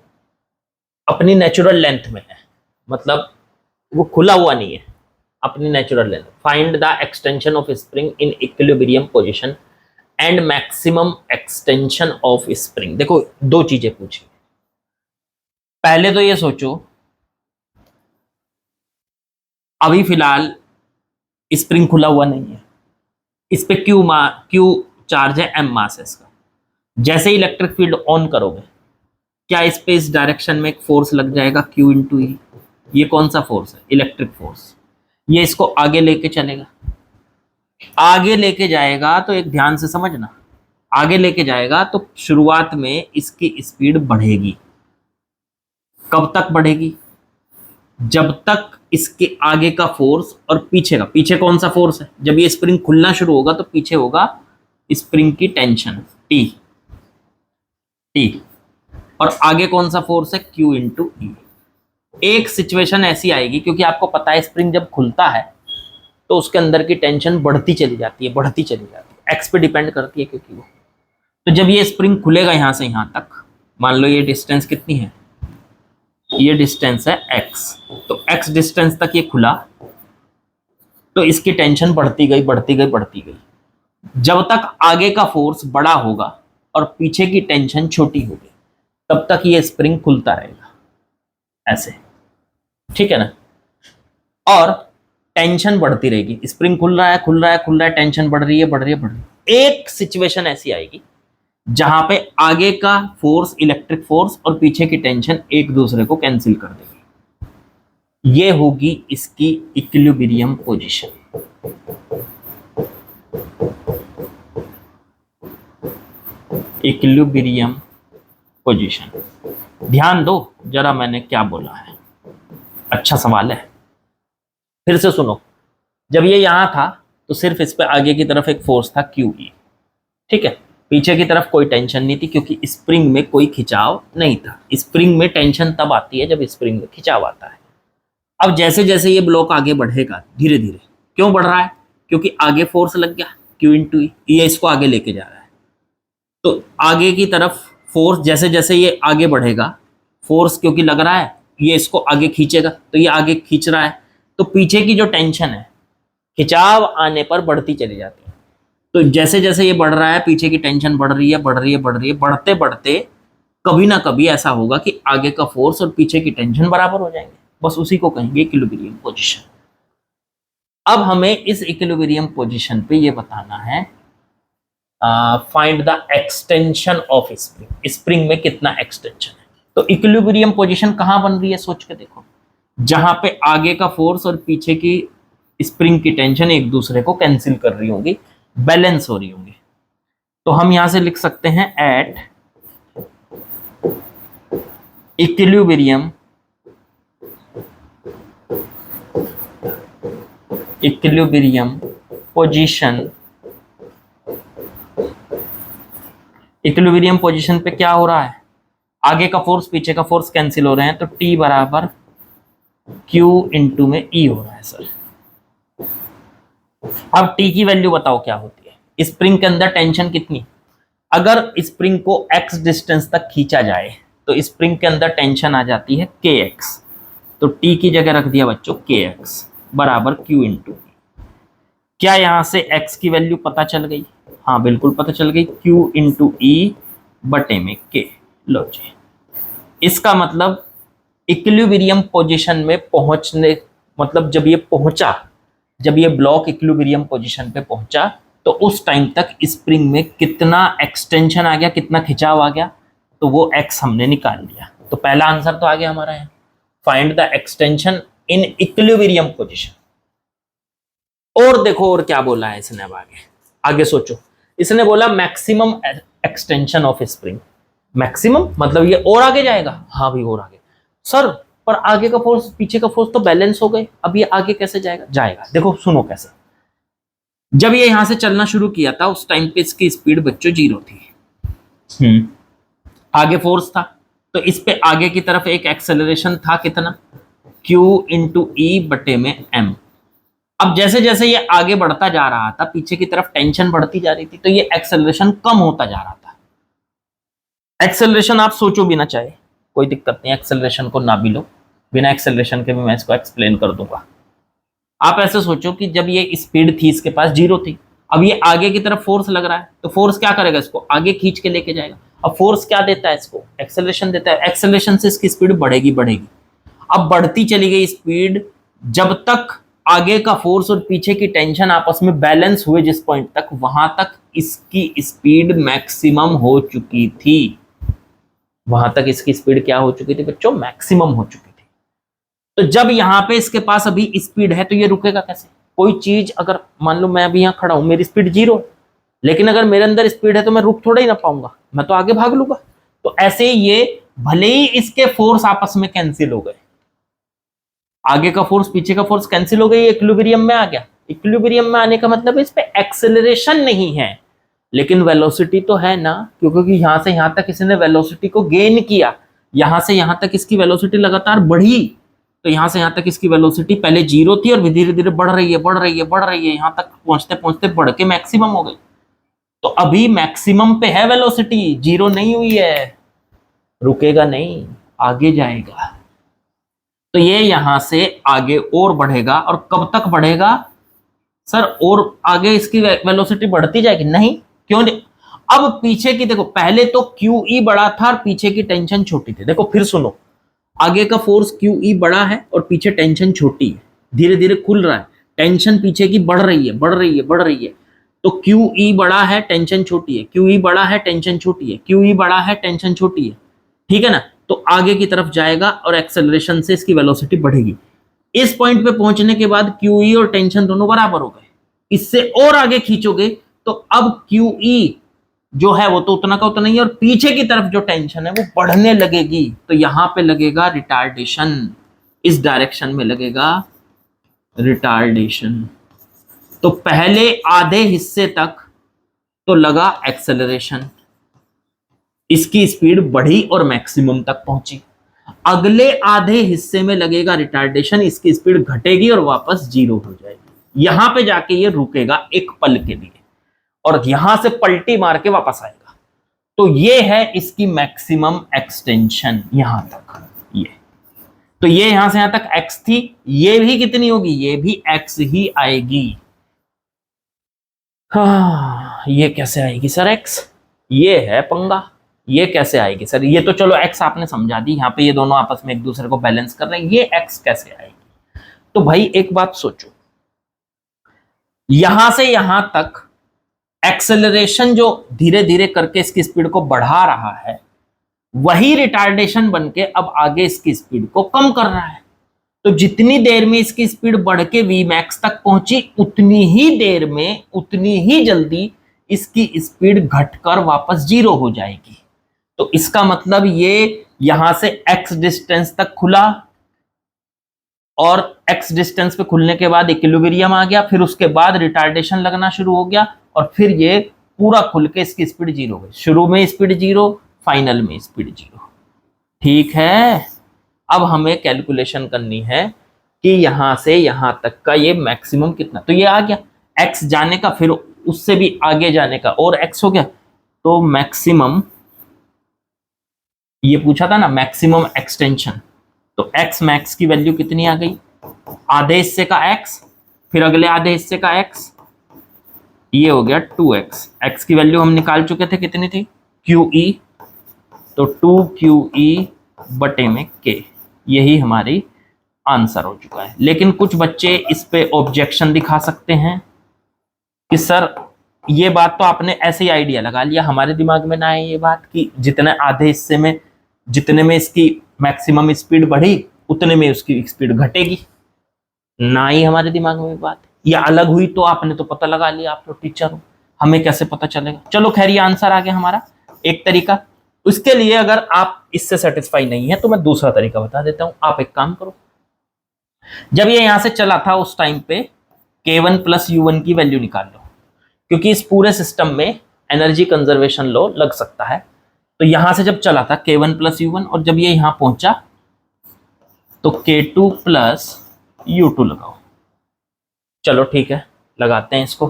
अपनी नेचुरल लेंथ में है, मतलब वो खुला हुआ नहीं है, अपनी natural length. Find the extension of spring in equilibrium position and maximum extension of spring. देखो दो चीजें पूछी, पहले तो ये सोचो अभी फिलहाल स्प्रिंग खुला हुआ नहीं है, इस पे क्यू चार्ज है, एम मास है इसका। जैसे ही इलेक्ट्रिक फील्ड ऑन करोगे, क्या इस पे इस डायरेक्शन में एक फोर्स लग जाएगा Q इंटू ई। ये कौन सा फोर्स है, इलेक्ट्रिक फोर्स। ये इसको आगे लेके चलेगा, आगे लेके जाएगा तो एक ध्यान से समझना, आगे लेके जाएगा तो शुरुआत में इसकी स्पीड बढ़ेगी। कब तक बढ़ेगी, जब तक इसके आगे का फोर्स और पीछे का, पीछे कौन सा फोर्स है, जब ये स्प्रिंग खुलना शुरू होगा तो पीछे होगा स्प्रिंग की टेंशन T, और आगे कौन सा फोर्स है, Q इंटू ई। एक सिचुएशन ऐसी आएगी, क्योंकि आपको पता है स्प्रिंग जब खुलता है तो उसके अंदर की टेंशन बढ़ती चली जाती है, बढ़ती चली जाती है, एक्स पे डिपेंड करती है क्योंकि वो। तो जब ये स्प्रिंग खुलेगा यहां से यहां तक, मान लो ये डिस्टेंस कितनी है, ये डिस्टेंस है x, तो x डिस्टेंस तक ये खुला तो इसकी टेंशन बढ़ती गई बढ़ती गई बढ़ती गई। जब तक आगे का फोर्स बड़ा होगा और पीछे की टेंशन छोटी होगी, तब तक ये स्प्रिंग खुलता रहेगा ऐसे, ठीक है ना। और टेंशन बढ़ती रहेगी, स्प्रिंग खुल रहा है खुल रहा है खुल रहा है, टेंशन बढ़ रही है बढ़ रही है बढ़ रही है। एक सिचुएशन ऐसी आएगी जहां पे आगे का फोर्स, इलेक्ट्रिक फोर्स और पीछे की टेंशन एक दूसरे को कैंसिल कर देगी। ये होगी इसकी इक्विलिब्रियम पोजीशन। इक्विलिब्रियम पोजीशन, ध्यान दो जरा मैंने क्या बोला है, अच्छा सवाल है, फिर से सुनो। जब ये यहां था तो सिर्फ इस पे आगे की तरफ एक फोर्स था QE, ठीक है, पीछे की तरफ कोई टेंशन नहीं थी क्योंकि स्प्रिंग में कोई खिंचाव नहीं था। स्प्रिंग में टेंशन तब आती है जब स्प्रिंग में खिंचाव आता है। अब जैसे जैसे ये ब्लॉक आगे बढ़ेगा धीरे धीरे, क्यों बढ़ रहा है, क्योंकि आगे फोर्स लग गया Q इंटू ई, ये इसको आगे लेके जा रहा है। तो आगे की तरफ फोर्स, जैसे जैसे ये आगे बढ़ेगा, फोर्स क्योंकि लग रहा है, ये इसको आगे खींचेगा, तो ये आगे खींच रहा है, तो पीछे की जो टेंशन है खिंचाव आने पर बढ़ती चली जाती है। तो जैसे जैसे ये बढ़ रहा है, पीछे की टेंशन बढ़ रही है बढ़ रही है बढ़ रही है, बढ़ते बढ़ते कभी ना कभी ऐसा होगा कि आगे का फोर्स और पीछे की टेंशन बराबर हो जाएंगे, बस उसी को कहेंगे इक्विलिब्रियम पोजीशन। अब हमें इस इक्विलिब्रियम पोजीशन पे ये बताना है, find the extension of spring, spring में कितना एक्सटेंशन है। तो इक्विलिब्रियम पोजीशन कहां बन रही है, सोच के देखो, जहां पे आगे का फोर्स और पीछे की स्प्रिंग की टेंशन एक दूसरे को कैंसिल कर रही होंगी, बैलेंस हो रही होंगी। तो हम यहां से लिख सकते हैं at equilibrium position. Equilibrium position पे क्या हो रहा है, आगे का फोर्स पीछे का फोर्स कैंसिल हो रहे हैं, तो T बराबर Q इंटू में E हो रहा है सर। अब T की वैल्यू बताओ क्या होती है, स्प्रिंग के अंदर टेंशन कितनी, अगर स्प्रिंग को x डिस्टेंस तक खींचा जाए तो स्प्रिंग के अंदर टेंशन आ जाती है kx। तो T की जगह रख दिया बच्चों kx बराबर Q इंटू। क्या यहां से x की वैल्यू पता चल गई? हाँ बिल्कुल पता चल गई, Q इंटू E बटे में K। लो जी, इसका मतलब इक्विलिब्रियम पोजीशन में पहुंचने, मतलब जब ये ब्लॉक इक्विलिब्रियम पोजीशन पे पहुंचा तो उस टाइम तक स्प्रिंग में कितना एक्सटेंशन आ गया, कितना खिंचाव आ गया, तो वो x हमने निकाल लिया। तो पहला आंसर तो आ गया हमारा यहाँ, find the extension in equilibrium position. और देखो और क्या बोला है इसने, अब आगे सोचो। इसने बोला maximum extension of spring. Maximum मतलब ये और आगे जाएगा? हाँ भाई और आगे। सर पर आगे का फोर्स पीछे का फोर्स तो बैलेंस हो गए, अब ये आगे कैसे जाएगा? जाएगा, देखो सुनो कैसे। जब ये यहां से चलना शुरू किया था उस टाइम पे इसकी स्पीड बच्चों 0 थी। आगे फोर्स था, तो इस पे आगे की तरफ एक एक्सेलरेशन था, कितना? Q इंटू ई बटे में m। अब जैसे जैसे ये आगे बढ़ता जा रहा था, पीछे की तरफ टेंशन बढ़ती जा रही थी, तो ये एक्सेलरेशन कम होता जा रहा था। एक्सेलरेशन आप सोचो भी ना चाहे, कोई दिक्कत नहीं, एक्सेलरेशन को ना भी लो, बिना एक्सेलरेशन के भी मैं इसको एक्सप्लेन कर दूंगा। आप ऐसे सोचो कि जब ये स्पीड थी इसके पास 0 थी, अब ये आगे की तरफ फोर्स लग रहा है, तो फोर्स क्या करेगा? इसको आगे खींच के लेके जाएगा। अब फोर्स क्या देता है इसको? एक्सेलरेशन देता है। एक्सेलरेशन से इसकी स्पीड बढ़ेगी बढ़ेगी। अब बढ़ती चली गई स्पीड, जब तक आगे का फोर्स और पीछे की टेंशन आपस में बैलेंस हुए जिस पॉइंट तक, वहां तक इसकी स्पीड मैक्सिमम हो चुकी थी। वहां तक इसकी स्पीड क्या हो चुकी थी बच्चों? मैक्सिमम हो चुकी थी। तो जब यहां पे इसके पास अभी स्पीड है तो ये रुकेगा कैसे? कोई चीज अगर मान लो मैं अभी यहां खड़ा हूं, मेरी स्पीड 0, लेकिन अगर मेरे अंदर स्पीड है तो मैं रुक थोड़ा ही ना पाऊंगा, मैं तो आगे भाग लूंगा। तो ऐसे ये भले ही इसके फोर्स आपस में कैंसिल हो गए, आगे का फोर्स पीछे का फोर्स कैंसिल हो गई, इक्विलिब्रियम में आ गया। इक्विलिब्रियम में आने का मतलब इस पे एक्सेलरेशन नहीं है, लेकिन वेलोसिटी तो है ना, क्योंकि यहां से यहां तक इसने वेलोसिटी को गेन किया, यहां से यहां तक इसकी वेलोसिटी लगातार बढ़ी। तो यहां से यहां तक इसकी वेलोसिटी पहले 0 थी और धीरे धीरे बढ़ रही है बढ़ रही है बढ़ रही है, यहां तक पहुंचते पहुंचते बढ़ के मैक्सिमम हो गई। तो अभी मैक्सिमम पे है वेलोसिटी, 0 नहीं हुई है, रुकेगा नहीं, आगे जाएगा। तो ये यहां से आगे और बढ़ेगा, और कब तक बढ़ेगा सर? और आगे इसकी वेलोसिटी बढ़ती जाएगी? नहीं, क्यों नहीं? अब पीछे की देखो, पहले तो QE बड़ा था और पीछे की टेंशन छोटी थी। देखो फिर सुनो, आगे का फोर्स QE बड़ा है और पीछे टेंशन छोटी है, धीरे धीरे खुल रहा है, टेंशन पीछे की बढ़ रही है बढ़ रही है बढ़ रही है। तो QE बड़ा है टेंशन छोटी है, QE बड़ा है टेंशन छोटी है, QE बड़ा है टेंशन छोटी है, ठीक है ना? तो आगे की तरफ जाएगा और एक्सेलरेशन से इसकी वेलोसिटी बढ़ेगी। इस पॉइंट पे पहुंचने के बाद QE और टेंशन दोनों बराबर हो गए। इससे और आगे खींचोगे तो अब QE जो है वो तो उतना का उतना ही है, और पीछे की तरफ जो टेंशन है वो बढ़ने लगेगी। तो यहां पे लगेगा रिटार्डेशन, इस डायरेक्शन में लगेगा रिटार्डेशन। तो पहले आधे हिस्से तक तो लगा एक्सेलरेशन, इसकी स्पीड बढ़ी और मैक्सिमम तक पहुंची। अगले आधे हिस्से में लगेगा रिटार्डेशन, इसकी स्पीड घटेगी और वापस 0 हो जाएगी। यहां पे जाके ये रुकेगा एक पल के लिए और यहां से पलटी मार के वापस आएगा। तो ये है इसकी मैक्सिमम एक्सटेंशन यहां तक। ये तो ये यहां से यहां तक x थी, ये भी कितनी होगी? ये भी x ही आएगी। हाँ, ये कैसे आएगी सर x? ये है पंगा, ये कैसे आएगी सर? ये तो चलो x आपने समझा दी, यहाँ पे ये दोनों आपस में एक दूसरे को बैलेंस कर रहे हैं, ये x कैसे आएगी? तो भाई एक बात सोचो, यहां से यहां तक एक्सेलरेशन जो धीरे धीरे करके इसकी स्पीड को बढ़ा रहा है, वही रिटार्डेशन बनके अब आगे इसकी स्पीड को कम कर रहा है। तो जितनी देर में इसकी स्पीड बढ़ के Vmax तक पहुंची, उतनी ही देर में उतनी ही जल्दी इसकी स्पीड घटकर वापस 0 हो जाएगी। तो इसका मतलब ये यहां से x डिस्टेंस तक खुला और x डिस्टेंस पे खुलने के बाद इक्विलिब्रियम आ गया, फिर उसके बाद रिटार्डेशन लगना शुरू हो गया और फिर ये पूरा खुल के इसकी स्पीड 0 हो गई। शुरू में स्पीड 0, फाइनल में स्पीड 0। ठीक है, अब हमें कैलकुलेशन करनी है कि यहां से यहां तक का ये मैक्सिमम कितना। तो ये आ गया x जाने का, फिर उससे भी आगे जाने का, और x हो गया। तो मैक्सिमम ये पूछा था ना मैक्सिमम एक्सटेंशन, तो एक्स मैक्स की वैल्यू कितनी आ गई, आधे हिस्से का एक्स, फिर अगले आधे हिस्से का एक्स, ये हो गया 2x। एक्स की वैल्यू हम निकाल चुके थे, कितनी थी, क्यू ई, तो 2QE बटे में के, यही हमारी आंसर हो चुका है। लेकिन कुछ बच्चे इस पे ऑब्जेक्शन दिखा सकते हैं कि सर ये बात तो आपने ऐसे ही आइडिया लगा लिया, हमारे दिमाग में ना है ये बात कि जितने आधे हिस्से में जितने में इसकी मैक्सिमम स्पीड बढ़ी उतने में उसकी स्पीड घटेगी, ना ही हमारे दिमाग में बात, या अलग हुई तो आपने तो पता लगा लिया, आप तो टीचर हो, हमें कैसे पता चलेगा। चलो खैर, ये आंसर आ गया हमारा एक तरीका। उसके लिए अगर आप इससे सेटिस्फाई नहीं है तो मैं दूसरा तरीका बता देता हूं। आप एक काम करो, जब ये यहां से चला था उस टाइम पे K1 प्लस U1 की वैल्यू निकाल लो, क्योंकि इस पूरे सिस्टम में एनर्जी कंजर्वेशन लॉ लग सकता है। तो यहां से जब चला था K1 प्लस U1, और जब ये यहां पहुंचा तो K2 प्लस U2 लगाओ। चलो ठीक है, लगाते हैं इसको।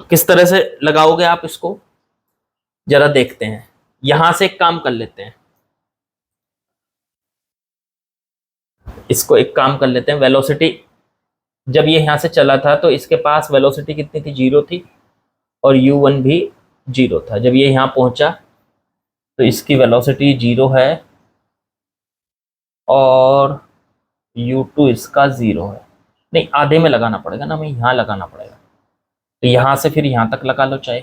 तो किस तरह से लगाओगे आप इसको, जरा देखते हैं। यहां से एक काम कर लेते हैं, इसको एक काम कर लेते हैं। वेलोसिटी जब ये यहां से चला था तो इसके पास वेलोसिटी कितनी थी, 0 थी, और U1 भी 0 था। जब ये यहां पहुंचा तो इसकी वेलोसिटी 0 है और U2 इसका 0 है। नहीं, आधे में लगाना पड़ेगा ना, हमें यहां लगाना पड़ेगा। तो यहां से फिर यहां तक लगा लो, चाहे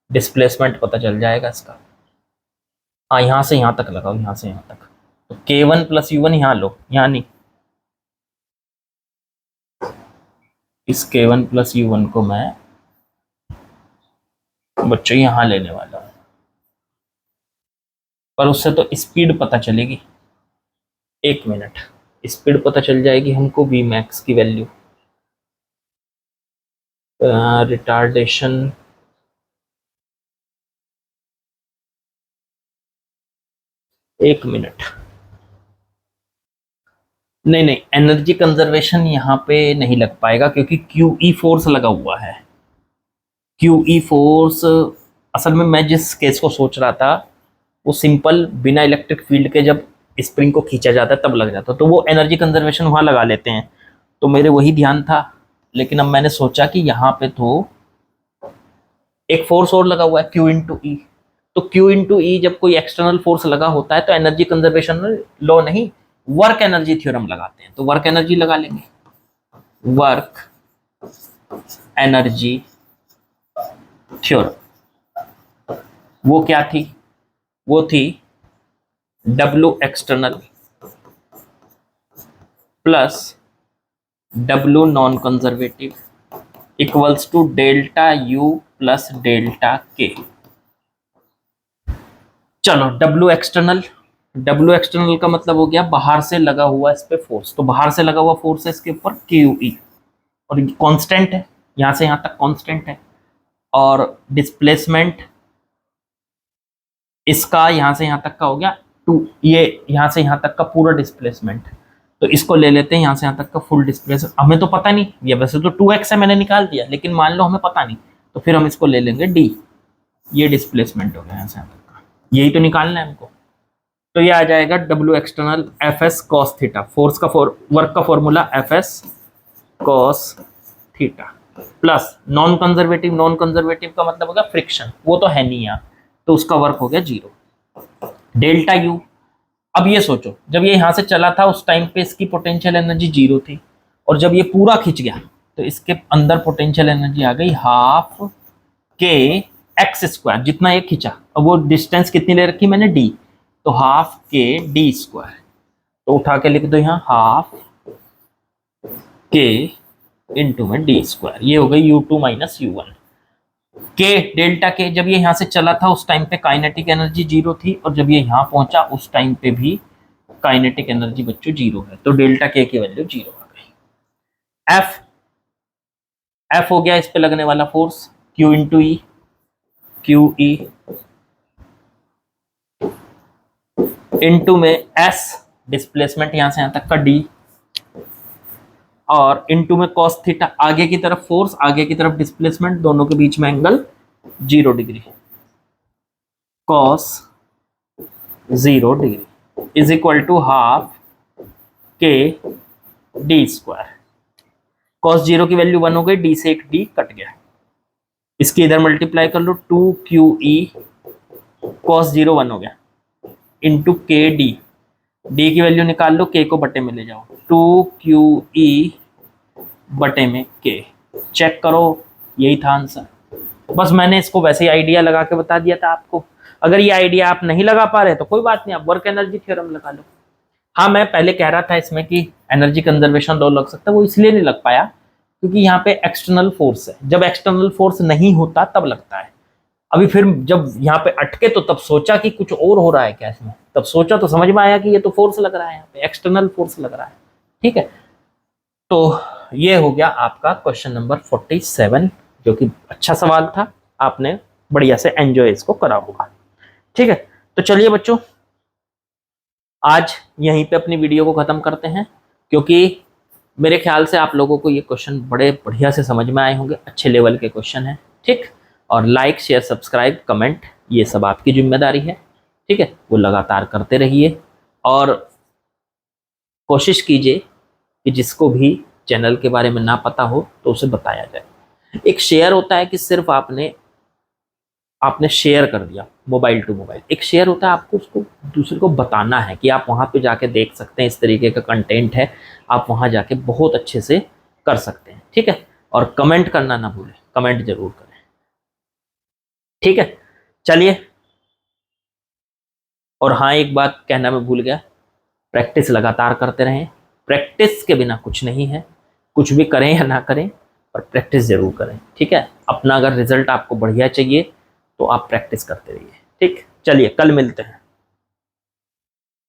डिस्प्लेसमेंट पता चल जाएगा इसका। हाँ, यहां से यहां तक लगाओ, यहां से यहां तक। तो K1 प्लस U1 यहां लो, यहां नहीं, इस K1 प्लस U1 को मैं बच्चों यहां लेने वाला हूं, पर उससे तो स्पीड पता चलेगी। एक मिनट, स्पीड पता चल जाएगी हमको, वी मैक्स की वैल्यू, रिटार्डेशन, एक मिनट, नहीं नहीं, एनर्जी कंजर्वेशन यहाँ पे नहीं लग पाएगा क्योंकि QE फोर्स लगा हुआ है। QE फोर्स, असल में मैं जिस केस को सोच रहा था वो सिंपल बिना इलेक्ट्रिक फील्ड के जब स्प्रिंग को खींचा जाता है तब लग जाता, तो वो एनर्जी कंजर्वेशन वहां लगा लेते हैं, तो मेरे वही ध्यान था। लेकिन अब मैंने सोचा कि यहाँ पे तो एक फोर्स और लगा हुआ है, Q इंटू ई। तो Q इंटू ई जब कोई एक्सटर्नल फोर्स लगा होता है तो एनर्जी कंजर्वेशन लॉ नहीं, वर्क एनर्जी थ्योरम लगाते हैं। तो वर्क एनर्जी लगा लेंगे, वर्क एनर्जी थ्योरम, वो क्या थी, वो थी W external plus W non conservative equals to delta U plus delta K। चलो, W एक्सटर्नल का मतलब हो गया बाहर से लगा हुआ इस पे फोर्स, तो बाहर से लगा हुआ फोर्स है इसके ऊपर QE, और कांस्टेंट है, यहां से यहां तक कांस्टेंट है। और डिस्प्लेसमेंट इसका यहां से यहां तक का हो गया 2, ये यहां से यहां तक का पूरा डिस्प्लेसमेंट, तो इसको ले लेते हैं यहां से यहां तक का फुल डिस्प्लेसमेंट। हमें तो पता नहीं, ये वैसे तो 2x है, मैंने निकाल दिया, लेकिन मान लो हमें पता नहीं, तो फिर हम इसको ले लेंगे d, ये डिस्प्लेसमेंट हो गया यहां से यहां तक का, यही तो निकालना है हमको। तो ये आ जाएगा W external FS cos theta, force का वर्क का formula FS cos theta, plus non conservative का मतलब होगा फ्रिक्शन, वो तो है नहीं यहाँ, तो उसका वर्क हो गया 0, डेल्टा U। अब ये सोचो, जब ये यहां से चला था उस टाइम पे इसकी पोटेंशियल एनर्जी 0 थी, और जब ये पूरा खिंच गया तो इसके अंदर पोटेंशियल एनर्जी आ गई हाफ K एक्स स्क्वायर, जितना ये खिंचा। अब वो डिस्टेंस कितनी ले रखी मैंने, d, तो हाफ K d स्क्वायर, तो उठा के लिख दो यहाँ हाफ K इंटू में d स्क्वायर, ये हो गई U2 minus U1। K delta K, जब ये यहां से चला था उस टाइम पे काइनेटिक एनर्जी 0 थी, और जब ये यहां पहुंचा उस टाइम पे भी काइनेटिक एनर्जी बच्चों 0 है, तो डेल्टा K की वैल्यू 0 आ गई। F हो गया इस पे लगने वाला फोर्स, Q इंटू ई, QE इंटू में S डिस्प्लेसमेंट यहां से यहां तक का D, और इंटू में cos थीटा, आगे की तरफ फोर्स आगे की तरफ डिस्प्लेसमेंट, दोनों के बीच में angle 0 degree, cos 0 degree is equal to half K D square. Cos 0 की वैल्यू 1 हो गई, डी से एक डी कट गया, इसकी इधर मल्टीप्लाई कर लो, 2QE कॉस 0 1 हो गया इंटू के डी, डी की वैल्यू निकाल लो, के को बटे में ले जाओ, 2QE बटे में के। चेक करो, यही था आंसर। बस मैंने इसको वैसे ही आइडिया लगा के बता दिया था आपको। अगर ये आइडिया आप नहीं लगा पा रहे तो कोई बात नहीं, आप वर्क एनर्जी थ्योरम लगा लो। हाँ, मैं पहले कह रहा था इसमें कि एनर्जी कंजर्वेशन लॉ लग सकता है, वो इसलिए नहीं लग पाया क्योंकि यहाँ पे एक्सटर्नल फोर्स है। जब एक्सटर्नल फोर्स नहीं होता तब लगता है। अभी फिर जब यहाँ पे अटके तो तब सोचा कि कुछ और हो रहा है क्या इसमें, तब सोचा तो समझ में आया कि ये तो फोर्स लग रहा है, यहाँ पे एक्सटर्नल फोर्स लग रहा है। ठीक है, तो ये हो गया आपका क्वेश्चन नंबर 47, जो कि अच्छा सवाल था, आपने बढ़िया से एंजॉय इसको करा होगा। ठीक है, तो चलिए बच्चों, आज यहीं पे अपनी वीडियो को खत्म करते हैं, क्योंकि मेरे ख्याल से आप लोगों को ये क्वेश्चन बड़े बढ़िया से समझ में आए होंगे, अच्छे लेवल के क्वेश्चन हैं। ठीक, और लाइक शेयर सब्सक्राइब कमेंट ये सब आपकी जिम्मेदारी है। ठीक है, वो लगातार करते रहिए और कोशिश कीजिए कि जिसको भी चैनल के बारे में ना पता हो तो उसे बताया जाए। एक शेयर होता है कि सिर्फ आपने शेयर कर दिया मोबाइल टू मोबाइल, एक शेयर होता है आपको उसको दूसरे को बताना है कि आप वहाँ पे जाके देख सकते हैं, इस तरीके का कंटेंट है, आप वहाँ जाके बहुत अच्छे से कर सकते हैं। ठीक है, और कमेंट करना ना भूलें, कमेंट जरूर करें। ठीक है, चलिए, और हाँ एक बात कहना मैं भूल गया, प्रैक्टिस लगातार करते रहें, प्रैक्टिस के बिना कुछ नहीं है, कुछ भी करें या ना करें पर प्रैक्टिस जरूर करें। ठीक है, अपना अगर रिजल्ट आपको बढ़िया चाहिए तो आप प्रैक्टिस करते रहिए। ठीक, चलिए कल मिलते हैं।